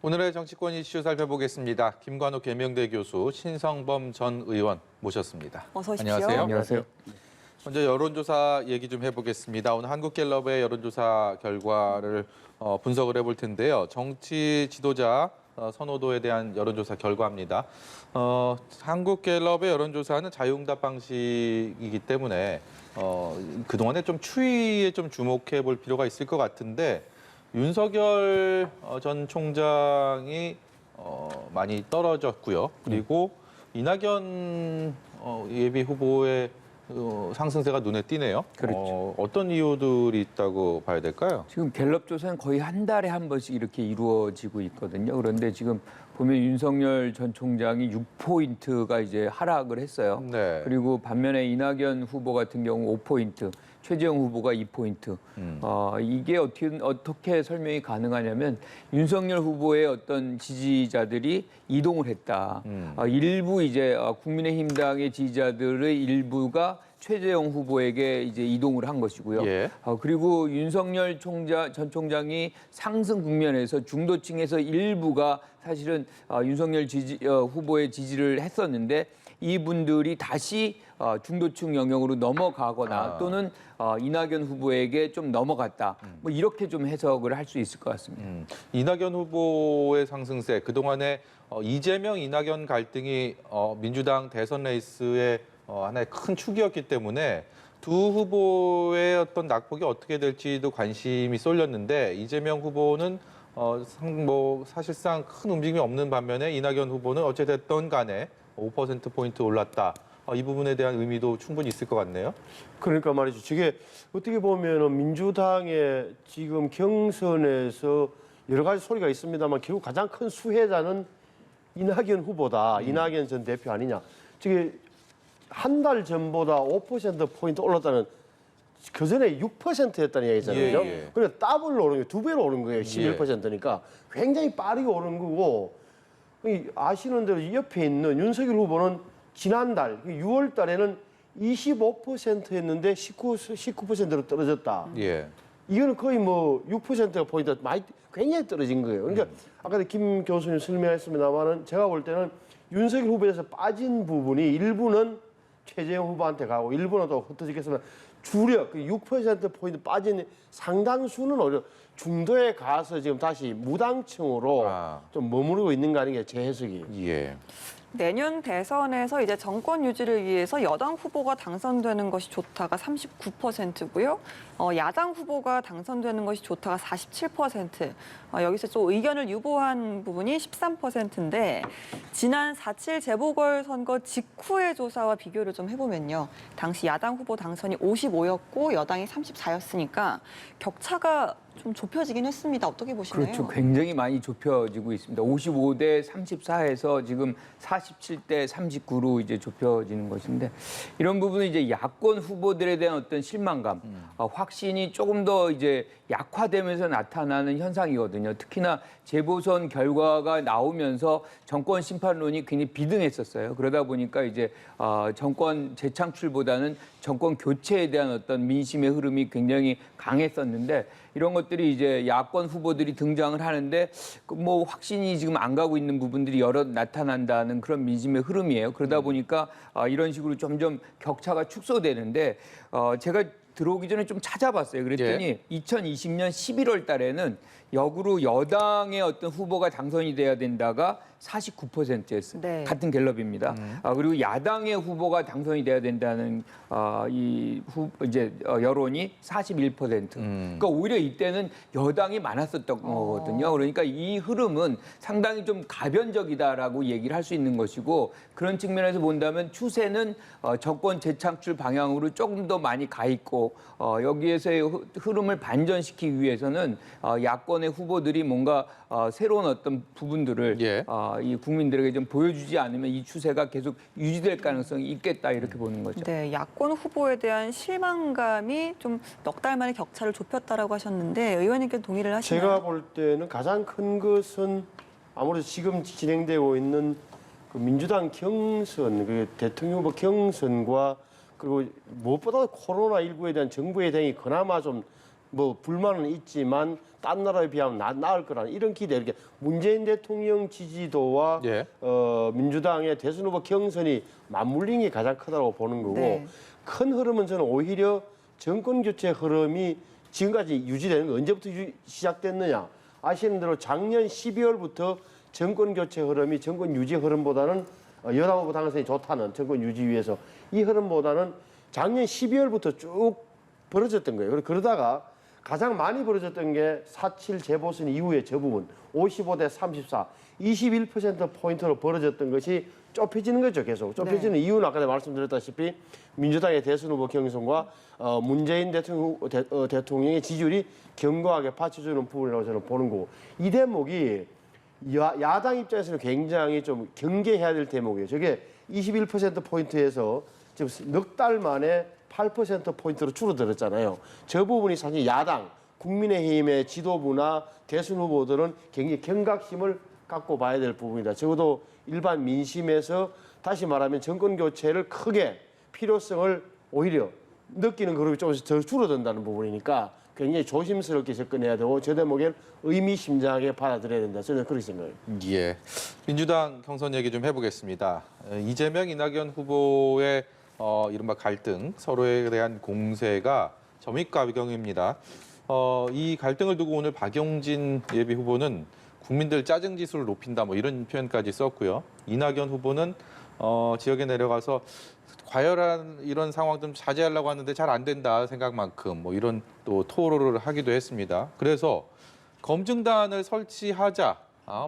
오늘의 정치권 이슈 살펴보겠습니다. 김관욱 계명대 교수, 신성범 전 의원 모셨습니다. 어서 오십시오. 안녕하세요. 안녕하세요. 먼저 여론조사 얘기 좀 해보겠습니다. 오늘 한국갤럽의 여론조사 결과를 분석을 해볼 텐데요. 정치 지도자 선호도에 대한 여론조사 결과입니다. 한국갤럽의 여론조사는 자유응답 방식이기 때문에 그동안에 좀 추이에 좀 주목해 볼 필요가 있을 것 같은데 윤석열 전 총장이 많이 떨어졌고요. 그리고 이낙연 예비 후보의 상승세가 눈에 띄네요. 그렇죠. 어떤 이유들이 있다고 봐야 될까요? 지금 갤럽 조사는 거의 한 달에 한 번씩 이렇게 이루어지고 있거든요. 그런데 지금 보면 윤석열 전 총장이 6포인트가 이제 하락을 했어요. 네. 그리고 반면에 이낙연 후보 같은 경우 5포인트, 최재형 후보가 2포인트. 이게 어떻게 설명이 가능하냐면 윤석열 후보의 어떤 지지자들이 이동을 했다. 일부 이제 국민의힘당의 지지자들의 일부가 최재형 후보에게 이제 이동을 한 것이고요. 예. 그리고 윤석열 전 총장이 상승 국면에서 중도층에서 일부가 사실은 윤석열 후보의 지지를 했었는데 이분들이 다시 중도층 영역으로 넘어가거나 또는 이낙연 후보에게 좀 넘어갔다. 뭐 이렇게 좀 해석을 할 수 있을 것 같습니다. 이낙연 후보의 상승세, 그동안에 이재명, 이낙연 갈등이 민주당 대선 레이스의 하나의 큰 축이었기 때문에 두 후보의 어떤 낙폭이 어떻게 될지도 관심이 쏠렸는데 이재명 후보는 사실상 큰 움직임이 없는 반면에 이낙연 후보는 어찌됐든 간에 5%포인트 올랐다. 이 부분에 대한 의미도 충분히 있을 것 같네요. 그러니까 말이죠. 저게 어떻게 보면 민주당의 지금 경선에서 여러 가지 소리가 있습니다만 결국 가장 큰 수혜자는 이낙연 후보다. 이낙연 전 대표 아니냐. 저게 한 달 전보다 5%포인트 올랐다는 그전에 6%였다는 얘기잖아요. 예. 그러니까 더블로 오른 거예요. 2배로 오른 거예요. 11%니까 굉장히 빠르게 오른 거고 아시는 대로 옆에 있는 윤석열 후보는 지난달 6월 달에는 25%였는데 19%로 떨어졌다. 예. 이거는 거의 뭐 6%가 포인트 많이 굉장히 떨어진 거예요. 그러니까 아까 김 교수님 설명했습니다만은 제가 볼 때는 윤석열 후보에서 빠진 부분이 일부는 최재형 후보한테 가고 일부는 또 흩어지겠으면 주력 6%포인트 빠진 상당수는 오히려 중도에 가서 지금 다시 무당층으로 좀 머무르고 있는 거 아닌 게 제 해석이에요. 예. 내년 대선에서 이제 정권 유지를 위해서 여당 후보가 당선되는 것이 좋다가 39%고요. 야당 후보가 당선되는 것이 좋다가 47%. 여기서 또 의견을 유보한 부분이 13%인데 지난 4.7 재보궐선거 직후의 조사와 비교를 좀 해보면요. 당시 야당 후보 당선이 55였고 여당이 34였으니까 격차가 좀 좁혀지긴 했습니다. 어떻게 보시나요? 그렇죠. 굉장히 많이 좁혀지고 있습니다. 55대 34에서 지금 47대 39로 이제 좁혀지는 것인데 이런 부분은 이제 야권 후보들에 대한 어떤 실망감, 확신이 조금 더 이제 약화되면서 나타나는 현상이거든요. 특히나 재보선 결과가 나오면서 정권 심판론이 굉장히 비등했었어요. 그러다 보니까 이제 정권 재창출보다는 정권 교체에 대한 어떤 민심의 흐름이 굉장히 강했었는데 이런 것들이 이제 야권 후보들이 등장을 하는데 뭐 확신이 지금 안 가고 있는 부분들이 여러 나타난다는 그런 민심의 흐름이에요. 그러다 보니까 이런 식으로 점점 격차가 축소되는데 제가 들어오기 전에 좀 찾아봤어요. 그랬더니 2020년 11월 달에는 역으로 여당의 어떤 후보가 당선이 돼야 된다가 49%였어요. 네. 같은 갤럽입니다. 그리고 야당의 후보가 당선이 돼야 된다는 여론이 41%. 그러니까 오히려 이때는 여당이 많았었던 거거든요. 그러니까 이 흐름은 상당히 좀 가변적이다라고 얘기를 할 수 있는 것이고 그런 측면에서 본다면 추세는 정권 재창출 방향으로 조금 더 많이 가 있고 여기에서의 흐름을 반전시키기 위해서는 야권의 후보들이 뭔가 새로운 어떤 부분들을 이 국민들에게 좀 보여주지 않으면 이 추세가 계속 유지될 가능성이 있겠다 이렇게 보는 거죠. 네, 야권 후보에 대한 실망감이 좀 넉 달 만에 격차를 좁혔다라고 하셨는데 의원님께 동의를 하시나요? 제가 볼 때는 가장 큰 것은 아무래도 지금 진행되고 있는 그 민주당 경선, 그 대통령 후보 경선과 그리고 무엇보다 코로나19에 대한 정부의 대응이 그나마 좀 뭐 불만은 있지만 딴 나라에 비하면 나을 거라는 이런 기대. 이렇게 문재인 대통령 지지도와 예. 민주당의 대선 후보 경선이 맞물린 게 가장 크다고 보는 거고 네. 큰 흐름은 저는 오히려 정권 교체 흐름이 지금까지 유지되는 거 언제부터 시작됐느냐. 아시는 대로 작년 12월부터 정권 교체 흐름이 정권 유지 흐름보다는 여당 후보 당선이 좋다는 정권 유지 위해서 이 흐름보다는 작년 12월부터 쭉 벌어졌던 거예요. 그러다가 가장 많이 벌어졌던 게 4.7 재보선 이후에 저 부분 55대 34, 21%포인트로 벌어졌던 것이 좁혀지는 거죠. 계속 좁혀지는 이유는 아까 말씀드렸다시피 민주당의 대선 후보 경선과 문재인 대통령의 지지율이 견고하게 받쳐주는 부분이라고 저는 보는 거고 이 대목이 야당 입장에서는 굉장히 좀 경계해야 될 대목이에요. 저게 21%포인트에서 지금 넉 달 만에 8%포인트로 줄어들었잖아요. 저 부분이 사실 야당, 국민의힘의 지도부나 대선 후보들은 굉장히 경각심을 갖고 봐야 될 부분이다. 적어도 일반 민심에서 다시 말하면 정권 교체를 크게 필요성을 오히려 느끼는 그룹이 조금씩 더 줄어든다는 부분이니까 굉장히 조심스럽게 접근해야 되고 저 대목엔 의미심장하게 받아들여야 된다. 저는 그렇게 생각해요. 예. 민주당 경선 얘기 좀 해보겠습니다. 이재명, 이낙연 후보의 이른바 갈등, 서로에 대한 공세가 점입가경입니다. 이 갈등을 두고 오늘 박용진 예비 후보는 국민들 짜증 지수를 높인다 뭐 이런 표현까지 썼고요. 이낙연 후보는 지역에 내려가서 과열한 이런 상황 좀 자제하려고 하는데 잘 안 된다 생각만큼 뭐 이런 또 토로를 하기도 했습니다. 그래서 검증단을 설치하자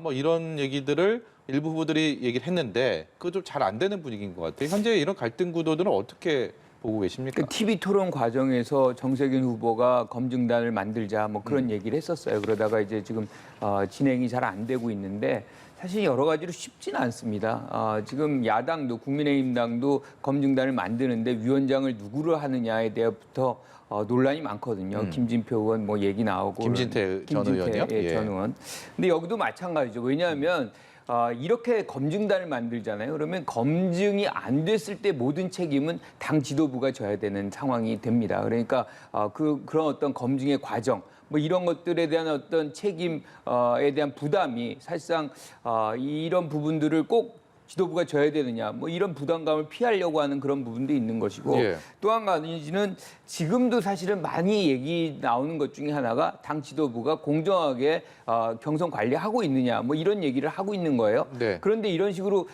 뭐 이런 얘기들을 일부 후보들이 얘기를 했는데 그거 좀 잘 안 되는 분위기인 것 같아요. 현재 이런 갈등 구도들은 어떻게 보고 계십니까? 그 TV 토론 과정에서 정세균 후보가 검증단을 만들자 뭐 그런 얘기를 했었어요. 그러다가 이제 지금 진행이 잘 안 되고 있는데 사실 여러 가지로 쉽지는 않습니다. 지금 야당도 국민의힘당도 검증단을 만드는데 위원장을 누구를 하느냐에 대해부터 논란이 많거든요. 김진표 의원 뭐 얘기 나오고 김진태 전 의원이요? 예, 예. 전 의원. 근데 여기도 마찬가지죠. 왜냐하면 이렇게 검증단을 만들잖아요. 그러면 검증이 안 됐을 때 모든 책임은 당 지도부가 져야 되는 상황이 됩니다. 그러니까 그런 어떤 검증의 과정, 뭐 이런 것들에 대한 어떤 책임에 대한 부담이 사실상 이런 부분들을 꼭 지도부가 져야 되느냐, 뭐 이런 부담감을 피하려고 하는 그런 부분도 있는 것이고 예. 또 한 가지는 지금도 사실은 많이 얘기 나오는 것 중에 하나가 당 지도부가 공정하게 경선 관리하고 있느냐, 뭐 이런 얘기를 하고 있는 거예요. 네. 그런데 이런 식으로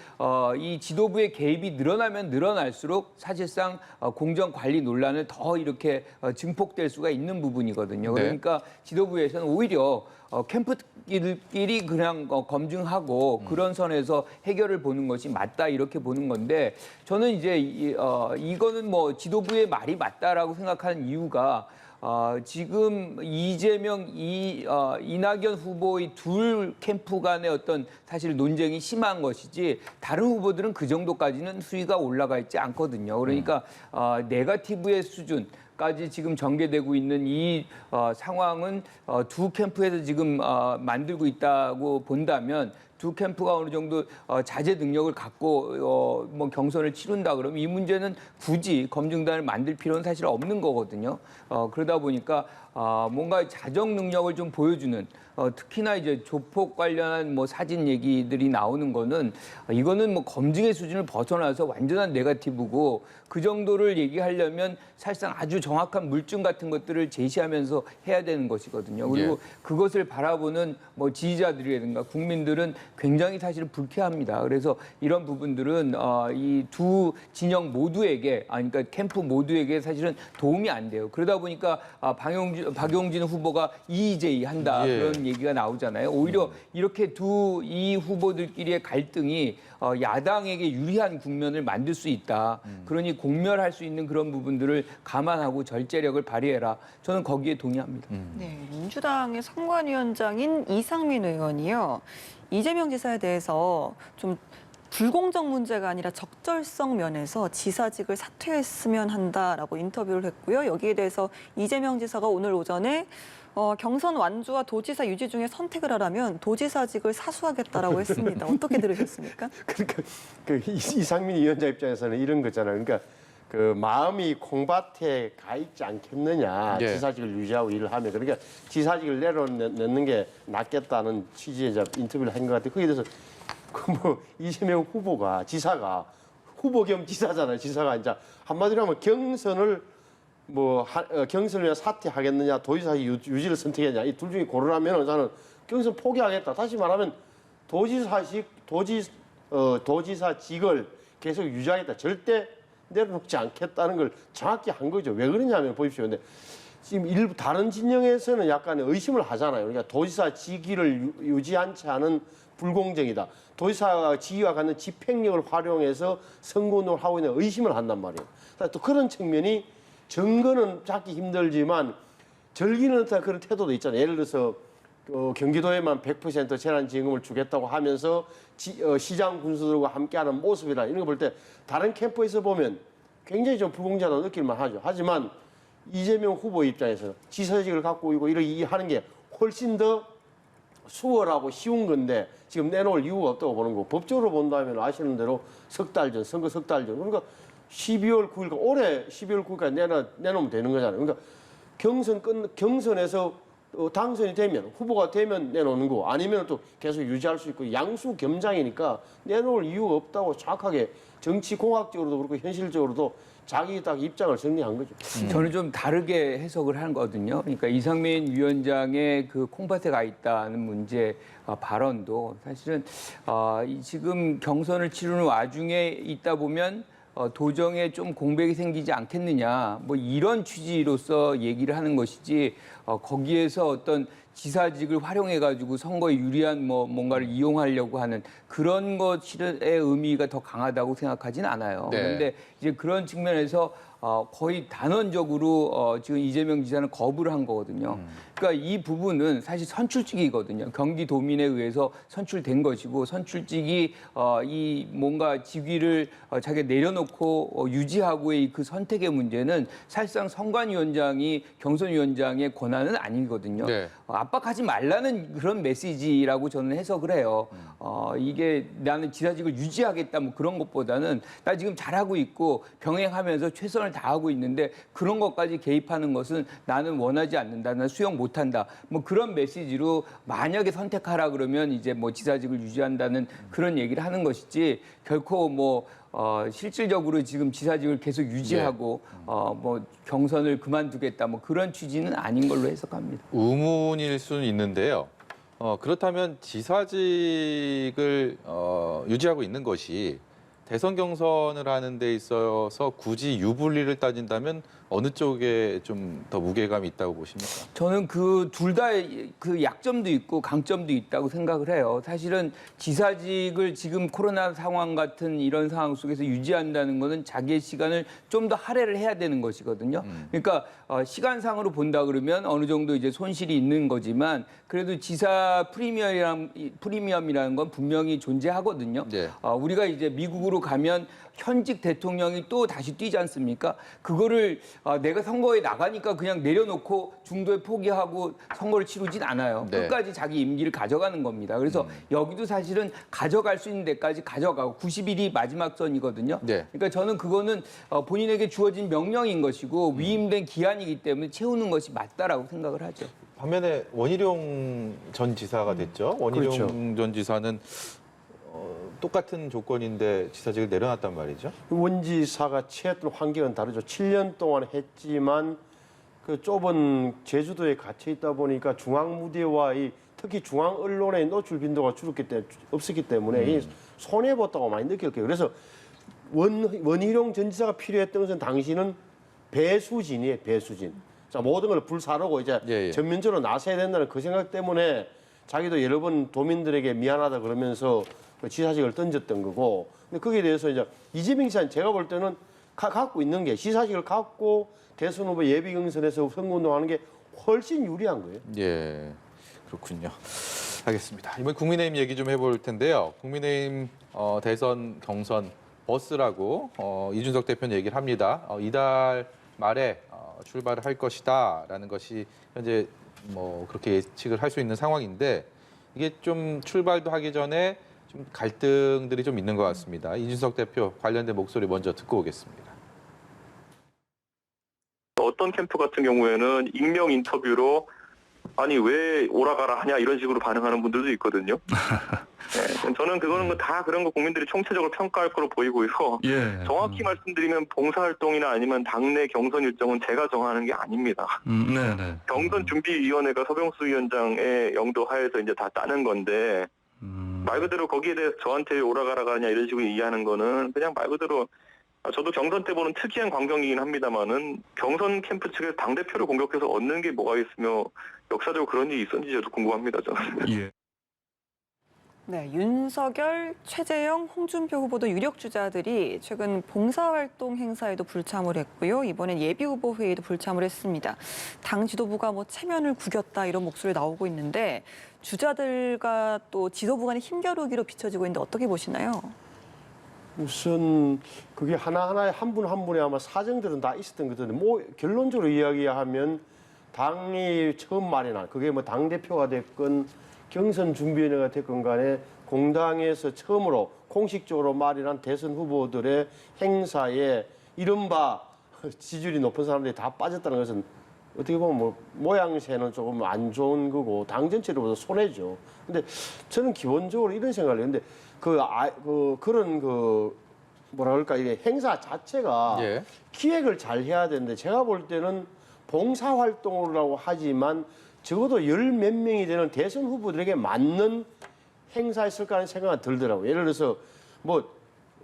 이 지도부의 개입이 늘어나면 늘어날수록 사실상 공정 관리 논란을 더 이렇게 증폭될 수가 있는 부분이거든요. 네. 그러니까 지도부에서는 오히려 캠프끼리 그냥 검증하고 그런 선에서 해결을 보는 것이 맞다 이렇게 보는 건데 저는 이제 이거는 뭐 지도부의 말이 맞다라고 생각하는 이유가 지금 이재명, 이낙연 후보의 둘 캠프 간의 어떤 사실 논쟁이 심한 것이지 다른 후보들은 그 정도까지는 수위가 올라가 있지 않거든요. 그러니까 네거티브의 수준. 까지 지금 전개되고 있는 이 상황은 두 캠프에서 지금 만들고 있다고 본다면 두 캠프가 어느 정도 자제 능력을 갖고 뭐 경선을 치른다 그러면 이 문제는 굳이 검증단을 만들 필요는 사실 없는 거거든요. 그러다 보니까 뭔가 자정 능력을 좀 보여주는 특히나 이제 조폭 관련한 뭐 사진 얘기들이 나오는 거는 이거는 뭐 검증의 수준을 벗어나서 완전한 네거티브고 그 정도를 얘기하려면 사실상 아주 정확한 물증 같은 것들을 제시하면서 해야 되는 것이거든요. 그리고 그것을 바라보는 뭐 지지자들이라든가 국민들은 굉장히 사실 불쾌합니다. 그래서 이런 부분들은 이 두 진영 모두에게 그러니까 캠프 모두에게 사실은 도움이 안 돼요. 그러다 보니까 박용진 후보가 EJ 한다 그런 얘기가 나오잖아요. 오히려 이렇게 이 후보들끼리의 갈등이 야당에게 유리한 국면을 만들 수 있다. 그러니 공멸할 수 있는 그런 부분들을 감안하고 절제력을 발휘해라. 저는 거기에 동의합니다. 네, 민주당의 선관위원장인 이상민 의원이요. 이재명 지사에 대해서 좀 불공정 문제가 아니라 적절성 면에서 지사직을 사퇴했으면 한다라고 인터뷰를 했고요. 여기에 대해서 이재명 지사가 오늘 오전에 경선 완주와 도지사 유지 중에 선택을 하라면 도지사직을 사수하겠다라고 했습니다. 어떻게 들으셨습니까? 그러니까 이상민 위원장 입장에서는 이런 거잖아요. 그러니까 그 마음이 콩밭에 가 있지 않겠느냐. 예. 지사직을 유지하고 일을 하면 그러니까 지사직을 내려놓는 게 낫겠다는 취지의 이제 인터뷰를 한 것 같아요. 거기에 대해서 그 뭐 이재명 후보가 지사가 후보 겸 지사잖아요. 지사가 이제 한마디로 하면 경선을 경선을 위해 사퇴하겠느냐, 도지사 유지를 선택했냐 이 둘 중에 고르라면 저는 경선 포기하겠다. 다시 말하면 도지사직을 계속 유지하겠다. 절대 내려놓지 않겠다는 걸 정확히 한 거죠. 왜 그러냐면 보십시오. 근데 지금 일부 다른 진영에서는 약간 의심을 하잖아요. 그러니까 도지사 직위를 유지한 채 하는 불공정이다. 도지사 직위와 갖는 집행력을 활용해서 선거운동을 하고 있는 의심을 한단 말이에요. 또 그런 측면이 증거는 찾기 힘들지만 절기는 듯한 그런 태도도 있잖아요. 예를 들어서 경기도에만 100% 재난지원금을 주겠다고 하면서 시장 군수들과 함께하는 모습이라 이런 거 볼 때 다른 캠프에서 보면 굉장히 좀 불공정하다고 느낄만 하죠. 하지만 이재명 후보 입장에서 지사직을 갖고 있고 이렇게 하는 게 훨씬 더 수월하고 쉬운 건데 지금 내놓을 이유가 없다고 보는 거고 법적으로 본다면 아시는 대로 석 달 전, 선거 석 달 전. 그러니까 12월 9일, 올해 12월 9일까지 내놓으면 되는 거잖아요. 그러니까 경선에서 당선이 되면 후보가 되면 내놓는 거 아니면 또 계속 유지할 수 있고 양수 겸장이니까 내놓을 이유가 없다고 정확하게 정치공학적으로도 그렇고 현실적으로도 자기 딱 입장을 정리한 거죠. 저는 좀 다르게 해석을 하거든요. 그러니까 이상민 위원장의 그 콩밭에 가 있다는 문제 발언도 사실은 지금 경선을 치르는 와중에 있다 보면 도정에 좀 공백이 생기지 않겠느냐 뭐 이런 취지로서 얘기를 하는 것이지 거기에서 어떤 지사직을 활용해가지고 선거에 유리한 뭔가를 이용하려고 하는 그런 것의 의미가 더 강하다고 생각하진 않아요. 네. 그런데 이제 그런 측면에서 거의 단언적으로 지금 이재명 지사는 거부를 한 거거든요. 그러니까 이 부분은 사실 선출직이거든요. 경기도민에 의해서 선출된 것이고 선출직이 이 뭔가 직위를 자기가 내려놓고 유지하고의 그 선택의 문제는 사실상 선관위원장이 경선위원장의 권한은 아니거든요. 네. 압박하지 말라는 그런 메시지라고 저는 해석을 해요. 이게 나는 지사직을 유지하겠다 뭐 그런 것보다는 나 지금 잘하고 있고 병행하면서 최선을 다하고 있는데 그런 것까지 개입하는 것은 나는 원하지 않는다. 나는 수용 못한다. 뭐 그런 메시지로 만약에 선택하라 그러면 이제 뭐 지사직을 유지한다는 그런 얘기를 하는 것이지 결코 뭐 실질적으로 지금 지사직을 계속 유지하고 뭐 경선을 그만두겠다 뭐 그런 취지는 아닌 걸로 해석합니다. 의문일 수는 있는데요. 그렇다면 지사직을 유지하고 있는 것이 대선 경선을 하는 데 있어서 굳이 유불리를 따진다면 어느 쪽에 좀 더 무게감이 있다고 보십니까? 저는 그 둘 다 그 약점도 있고 강점도 있다고 생각을 해요. 사실은 지사직을 지금 코로나 상황 같은 이런 상황 속에서 유지한다는 것은 자기의 시간을 좀 더 할애를 해야 되는 것이거든요. 그러니까 시간상으로 본다 그러면 어느 정도 이제 손실이 있는 거지만 그래도 지사 프리미엄이라는 건 분명히 존재하거든요. 네. 우리가 이제 미국으로 가면 현직 대통령이 또 다시 뛰지 않습니까? 그거를 내가 선거에 나가니까 그냥 내려놓고 중도에 포기하고 선거를 치르진 않아요. 네. 끝까지 자기 임기를 가져가는 겁니다. 그래서 여기도 사실은 가져갈 수 있는 데까지 가져가고 90일이 마지막 선이거든요. 네. 그러니까 저는 그거는 본인에게 주어진 명령인 것이고 위임된 기한이기 때문에 채우는 것이 맞다라고 생각을 하죠. 반면에 원희룡 전 지사가 됐죠. 원희룡 그렇죠. 전 지사는 똑같은 조건인데 지사직을 내려놨단 말이죠. 원지사가 취했던 환경은 다르죠. 7년 동안 했지만 그 좁은 제주도에 갇혀 있다 보니까 중앙 무대와 특히 중앙 언론의 노출 빈도가 없었기 때문에 이 손해 봤다고 많이 느꼈고요. 그래서 원희룡 전 지사가 필요했던 것은 당시는 배수진이에요. 배수진. 자, 모든 걸 불사르고 이제 예. 전면적으로 나서야 된다는 그 생각 때문에 자기도 여러 번 도민들에게 미안하다 그러면서 그 지사직을 던졌던 거고. 근데 거기에 대해서 이제 이재명 지사는 제가 볼 때는 갖고 있는 게 지사직을 갖고 대선 후보 예비 경선에서 선거운동하는 게 훨씬 유리한 거예요. 예, 그렇군요. 알겠습니다. 이번 국민의힘 얘기 좀 해볼 텐데요. 국민의힘 대선 경선 버스라고 이준석 대표는 얘기를 합니다. 이달 말에 출발을 할 것이다라는 것이 현재 뭐 그렇게 예측을 할 수 있는 상황인데 이게 좀 출발도 하기 전에 좀 갈등들이 좀 있는 것 같습니다. 이준석 대표 관련된 목소리 먼저 듣고 오겠습니다. 어떤 캠프 같은 경우에는 익명 인터뷰로 아니 왜 오라가라 하냐 이런 식으로 반응하는 분들도 있거든요. 네, 저는 그거는 다 그런 거 국민들이 총체적으로 평가할 거로 보이고요. 예. 정확히 말씀드리면 봉사활동이나 아니면 당내 경선 일정은 제가 정하는 게 아닙니다. 네네. 경선 준비위원회가 서병수 위원장의 영도 하에서 이제 다 따는 건데 말 그대로 거기에 대해서 저한테 오라가라가 하냐 이런 식으로 이해하는 거는 그냥 말 그대로 저도 경선 때 보는 특이한 광경이긴 합니다만은 경선 캠프 측에서 당대표를 공격해서 얻는 게 뭐가 있으며 역사적으로 그런 일이 있었는지 저도 궁금합니다. 저는. 예. 네, 윤석열, 최재형, 홍준표 후보도 유력 주자들이 최근 봉사활동 행사에도 불참을 했고요. 이번엔 예비후보 회의도 불참을 했습니다. 당 지도부가 체면을 구겼다 이런 목소리 나오고 있는데 주자들과 또 지도부 간의 힘겨루기로 비춰지고 있는데 어떻게 보시나요? 우선 그게 하나하나에 한 분 한 분의 아마 사정들은 다 있었던 것 같은데 결론적으로 이야기하면 당이 처음 마련한 그게 당대표가 됐건 경선 준비위원회가 됐건 간에 공당에서 처음으로 공식적으로 마련한 대선 후보들의 행사에 이른바 지지율이 높은 사람들이 다 빠졌다는 것은 어떻게 보면 모양새는 조금 안 좋은 거고 당 전체를 보다 손해죠. 근데 저는 기본적으로 이런 생각을 했는데 그런 뭐라 그럴까 이게 행사 자체가 예. 기획을 잘 해야 되는데 제가 볼 때는 봉사활동이라고 하지만 적어도 열 몇 명이 되는 대선 후보들에게 맞는 행사였을까 하는 생각이 들더라고요. 예를 들어서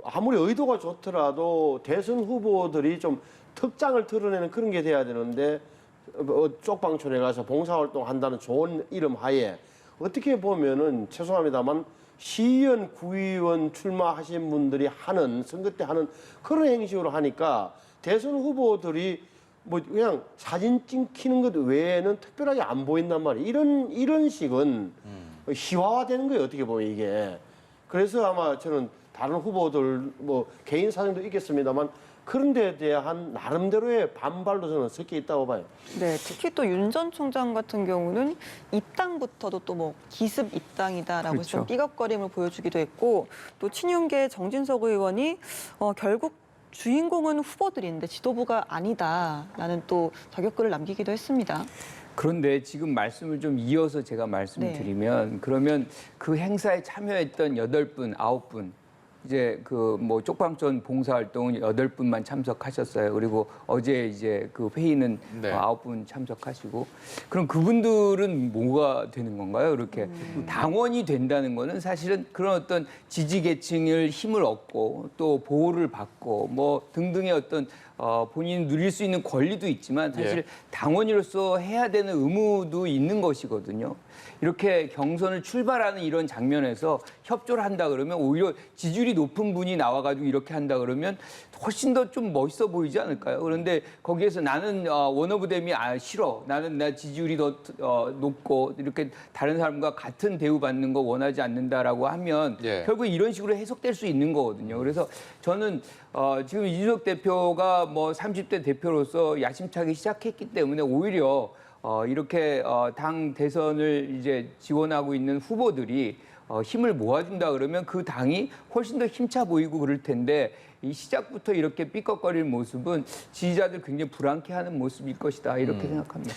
아무리 의도가 좋더라도 대선 후보들이 좀 특장을 드러내는 그런 게 돼야 되는데 쪽방촌에 가서 봉사활동 한다는 좋은 이름 하에 어떻게 보면은 죄송합니다만 시의원, 구의원 출마하신 분들이 선거 때 하는 그런 행식으로 하니까 대선 후보들이 그냥 사진 찍히는 것 외에는 특별하게 안 보인단 말이에요. 이런 식은 희화화되는 거예요. 어떻게 보면 이게. 그래서 아마 저는 다른 후보들 개인 사정도 있겠습니다만 그런 데에 대한 나름대로의 반발도 저는 섞여 있다고 봐요. 네, 특히 또 윤 전 총장 같은 경우는 입당부터도 또 기습 입당이다라고 해서 그렇죠. 삐걱거림을 보여주기도 했고 또 친윤계 정진석 의원이 결국 주인공은 후보들인데 지도부가 아니다라는 또 저격글을 남기기도 했습니다. 그런데 지금 말씀을 좀 이어서 제가 말씀을 네. 드리면 그러면 그 행사에 참여했던 8분, 9분 이제 쪽방촌 봉사활동은 8분만 참석하셨어요. 그리고 어제 이제 그 회의는 네. 9분 참석하시고 그럼 그분들은 뭐가 되는 건가요? 이렇게 당원이 된다는 거는 사실은 그런 어떤 지지 계층을 힘을 얻고 또 보호를 받고 등등의 어떤 본인이 누릴 수 있는 권리도 있지만 사실 예. 당원으로서 해야 되는 의무도 있는 것이거든요. 이렇게 경선을 출발하는 이런 장면에서 협조를 한다 그러면 오히려 지지율이 높은 분이 나와가지고 이렇게 한다 그러면 훨씬 더 좀 멋있어 보이지 않을까요? 그런데 거기에서 나는 원어브댐이 싫어. 나 지지율이 더 높고 이렇게 다른 사람과 같은 대우받는 거 원하지 않는다라고 하면 예. 결국 이런 식으로 해석될 수 있는 거거든요. 그래서 저는 지금 이준석 대표가 30대 대표로서 야심차게 시작했기 때문에 오히려 이렇게 당 대선을 이제 지원하고 있는 후보들이 힘을 모아준다 그러면 그 당이 훨씬 더 힘차 보이고 그럴 텐데 이 시작부터 이렇게 삐걱거리는 모습은 지지자들 굉장히 불안해하는 모습일 것이다 이렇게 생각합니다.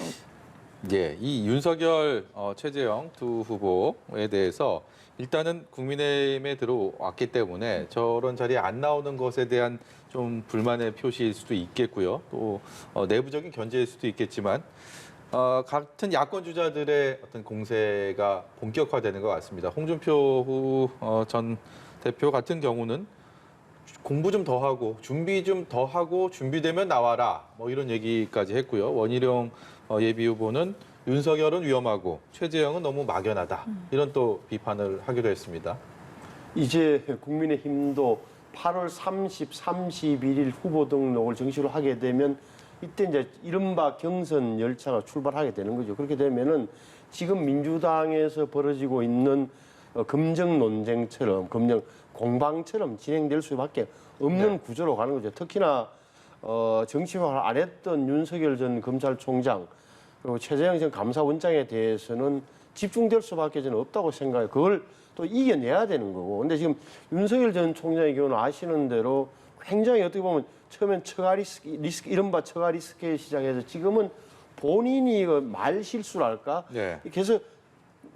예, 이 윤석열, 최재형 두 후보에 대해서 일단은 국민의힘에 들어왔기 때문에 저런 자리에 안 나오는 것에 대한 좀 불만의 표시일 수도 있겠고요. 또 내부적인 견제일 수도 있겠지만 같은 야권 주자들의 어떤 공세가 본격화되는 것 같습니다. 홍준표 전 대표 같은 경우는 공부 좀 더 하고 준비 좀 더 하고 준비되면 나와라 이런 얘기까지 했고요. 원희룡 예비 후보는 윤석열은 위험하고 최재형은 너무 막연하다 이런 또 비판을 하기도 했습니다. 이제 국민의힘도 8월 30, 31일 후보 등록을 정식으로 하게 되면 이때 이제 이른바 경선 열차가 출발하게 되는 거죠. 그렇게 되면은 지금 민주당에서 벌어지고 있는 검정 논쟁처럼, 검정 공방처럼 진행될 수밖에 없는 네. 구조로 가는 거죠. 특히나 정치화를 안 했던 윤석열 전 검찰총장 그리고 최재형 전 감사원장에 대해서는 집중될 수밖에 저는 없다고 생각해요. 그걸 또 이겨내야 되는 거고. 근데 지금 윤석열 전 총장의 경우는 아시는 대로 굉장히 어떻게 보면 처음엔 처가 리스크 이른바 처가 리스크에 시작해서 지금은 본인이 말 실수랄까? 네. 그래서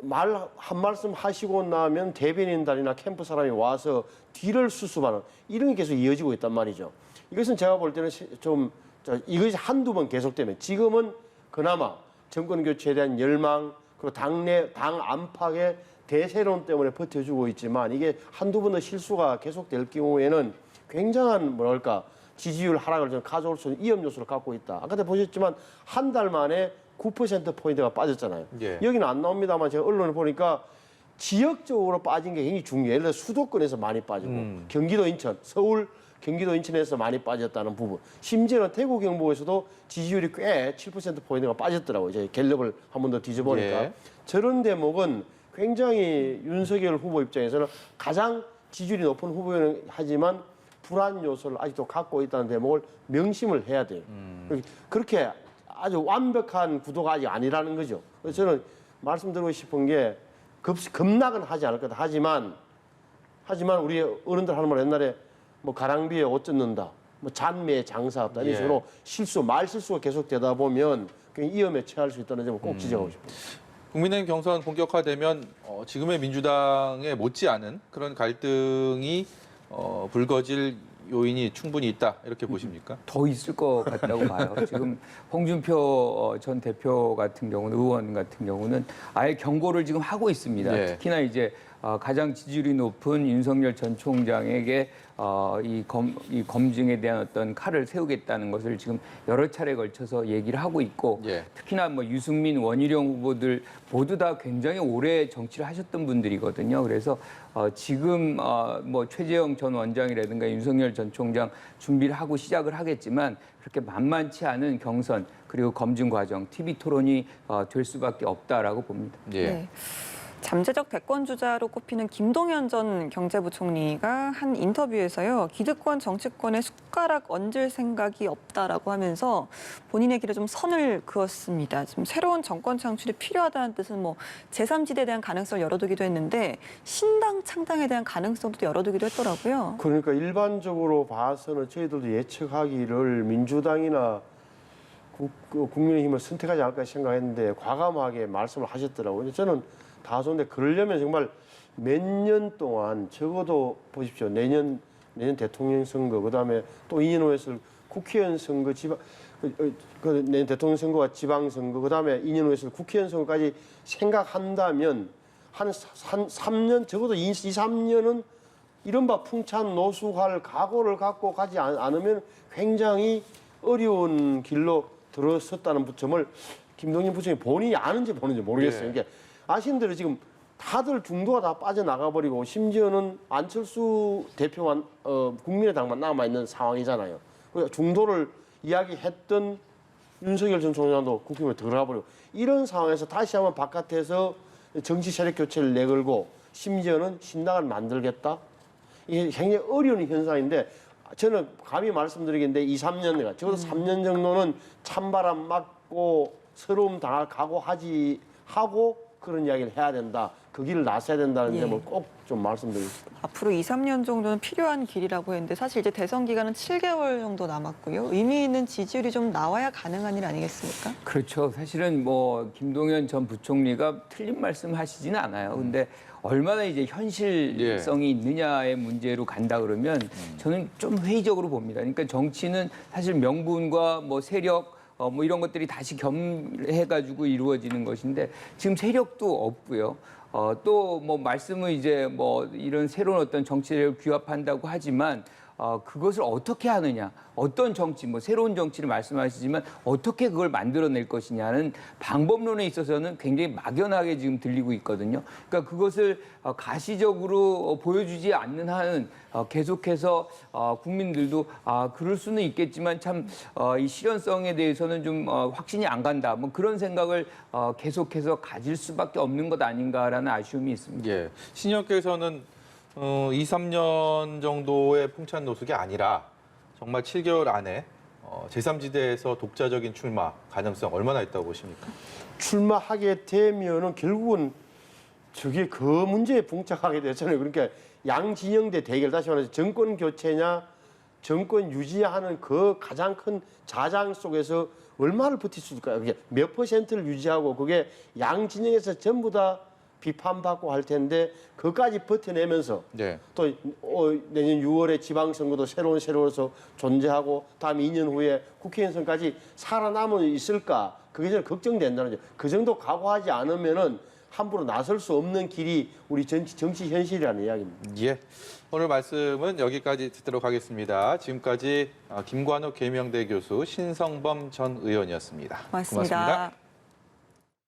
말 한 말씀 하시고 나면 대변인단이나 캠프 사람이 와서 뒤를 수습하는 이런 게 계속 이어지고 있단 말이죠. 이것은 제가 볼 때는 좀 이것이 한두 번 계속되면 지금은 그나마 정권 교체에 대한 열망 그리고 당 안팎의 대세론 때문에 버텨주고 있지만 이게 한두 번의 실수가 계속될 경우에는 굉장한 뭐랄까 지지율 하락을 좀 가져올 수 있는 위험 요소를 갖고 있다. 아까 보셨지만 한 달 만에 9%포인트가 빠졌잖아요. 예. 여기는 안 나옵니다만 제가 언론을 보니까 지역적으로 빠진 게 굉장히 중요해요. 예를 들어 수도권에서 많이 빠지고 경기도 인천, 서울, 경기도 인천에서 많이 빠졌다는 부분. 심지어는 대구 경북에서도 지지율이 꽤 7%포인트가 빠졌더라고요. 이제 갤럽을 한 번 더 뒤져보니까. 예. 저런 대목은 굉장히 윤석열 후보 입장에서는 가장 지지율이 높은 후보는 하지만 불안 요소를 아직도 갖고 있다는 대목을 명심을 해야 돼요. 그렇게 아주 완벽한 구도가 아직 아니라는 거죠. 그래서 저는 말씀드리고 싶은 게 급락은 하지 않을 거다. 하지만 우리 어른들 하는 말 옛날에 뭐 가랑비에 옷 젖는다, 뭐 잔매에 장사 없다 이런 식으로 말 실수가 계속되다 보면 굉장히 위험에 처할 수 있다는 점을 꼭 지적하고 싶습니다. 국민의힘 경선 본격화되면 지금의 민주당에 못지않은 그런 갈등이 불거질 요인이 충분히 있다 이렇게 보십니까? 더 있을 것 같다고 봐요. 지금 홍준표 전 대표 같은 경우는 의원 같은 경우는 아예 경고를 지금 하고 있습니다. 네. 특히나 이제 가장 지지율이 높은 윤석열 전 총장에게 이 검증에 대한 어떤 칼을 세우겠다는 것을 지금 여러 차례 걸쳐서 얘기를 하고 있고 예. 특히나 뭐 유승민, 원희룡 후보들 모두 다 굉장히 오래 정치를 하셨던 분들이거든요. 그래서 지금 뭐 최재형 전 원장이라든가 윤석열 전 총장 준비를 하고 시작을 하겠지만 그렇게 만만치 않은 경선 그리고 검증 과정, TV 토론이 될 수밖에 없다라고 봅니다. 예. 네. 잠재적 대권 주자로 꼽히는 김동연 전 경제부총리가 한 인터뷰에서요. 기득권 정치권에 숟가락 얹을 생각이 없다라고 하면서 본인의 길에 좀 선을 그었습니다. 지금 새로운 정권 창출이 필요하다는 뜻은 뭐 제3지대에 대한 가능성을 열어두기도 했는데 신당 창당에 대한 가능성도 열어두기도 했더라고요. 그러니까 일반적으로 봐서는 저희들도 예측하기를 민주당이나 국민의힘을 선택하지 않을까 생각했는데 과감하게 말씀을 하셨더라고요. 저는 다소인데 그러려면 정말 몇 년 동안 적어도 보십시오. 내년 대통령 선거 그다음에 또 2년 후에 있을 국회의원 선거 내년 대통령 선거와 지방 선거 그다음에 2년 후에 있을 국회의원 선거까지 생각한다면 한 3년 적어도 2, 3년은 이른바 풍찬 노숙할 각오를 갖고 가지 않으면 굉장히 어려운 길로 들어섰다는 점을 김동연 부총리 본인이 아는지 모르는지 모르겠어요. 이게 아시는 대로 지금 다들 중도가 다 빠져나가 버리고 심지어는 안철수 대표만 국민의당만 남아 있는 상황이잖아요. 그러니까 중도를 이야기했던 윤석열 전 총장도 국힘으로 들어가 버리고 이런 상황에서 다시 한번 바깥에서 정치 세력 교체를 내걸고 심지어는 신당을 만들겠다. 이게 굉장히 어려운 현상인데 저는 감히 말씀드리겠는데 2, 3년 적어도 3년 정도는 찬바람 맞고 서러움 당할 각오하고 그런 이야기를 해야 된다. 그 길을 나서야 된다는 점을 꼭 좀 말씀드리고 싶습니다. 앞으로 2, 3년 정도는 필요한 길이라고 했는데 사실 이제 대선 기간은 7개월 정도 남았고요. 의미 있는 지지율이 좀 나와야 가능한 일 아니겠습니까? 그렇죠. 사실은 뭐 김동연 전 부총리가 틀린 말씀 하시지는 않아요. 근데 얼마나 이제 현실성이 있느냐의 문제로 간다 그러면 저는 좀 회의적으로 봅니다. 그러니까 정치는 사실 명분과 뭐 세력 뭐 이런 것들이 다시 겸해가지고 이루어지는 것인데 지금 세력도 없고요. 또 뭐 말씀은 이제 뭐 이런 새로운 어떤 정치를 규합한다고 하지만 그것을 어떻게 하느냐, 어떤 정치, 뭐 새로운 정치를 말씀하시지만 어떻게 그걸 만들어낼 것이냐는 방법론에 있어서는 굉장히 막연하게 지금 들리고 있거든요. 그러니까 그것을 가시적으로 보여주지 않는 한은 계속해서 국민들도 그럴 수는 있겠지만 참 이 실현성에 대해서는 좀 확신이 안 간다. 뭐 그런 생각을 계속해서 가질 수밖에 없는 것 아닌가라는 아쉬움이 있습니다. 예. 신영께서는 2, 3년 정도의 풍찬 노숙이 아니라 정말 7개월 안에 제3지대에서 독자적인 출마 가능성 얼마나 있다고 보십니까? 출마하게 되면은 결국은 저게 그 문제에 봉착하게 되잖아요. 그러니까 양 진영대 대결 다시 말해서 정권 교체냐 정권 유지하는 그 가장 큰 자장 속에서 얼마를 버틸 수 있을까요? 그게 몇 퍼센트를 유지하고 그게 양 진영에서 전부 다 비판받고 할 텐데 그까지 버텨내면서 네. 또 내년 6월에 지방선거도 새로워서 존재하고 다음 2년 후에 국회의원 선까지 살아남을 있을까? 그게 좀 걱정된다는 거죠. 그 정도 각오하지 않으면은 함부로 나설 수 없는 길이 우리 정치 현실이라는 이야기입니다. 예. 오늘 말씀은 여기까지 듣도록 하겠습니다. 지금까지 김관욱 계명대 교수, 신성범 전 의원이었습니다. 고맙습니다. 고맙습니다.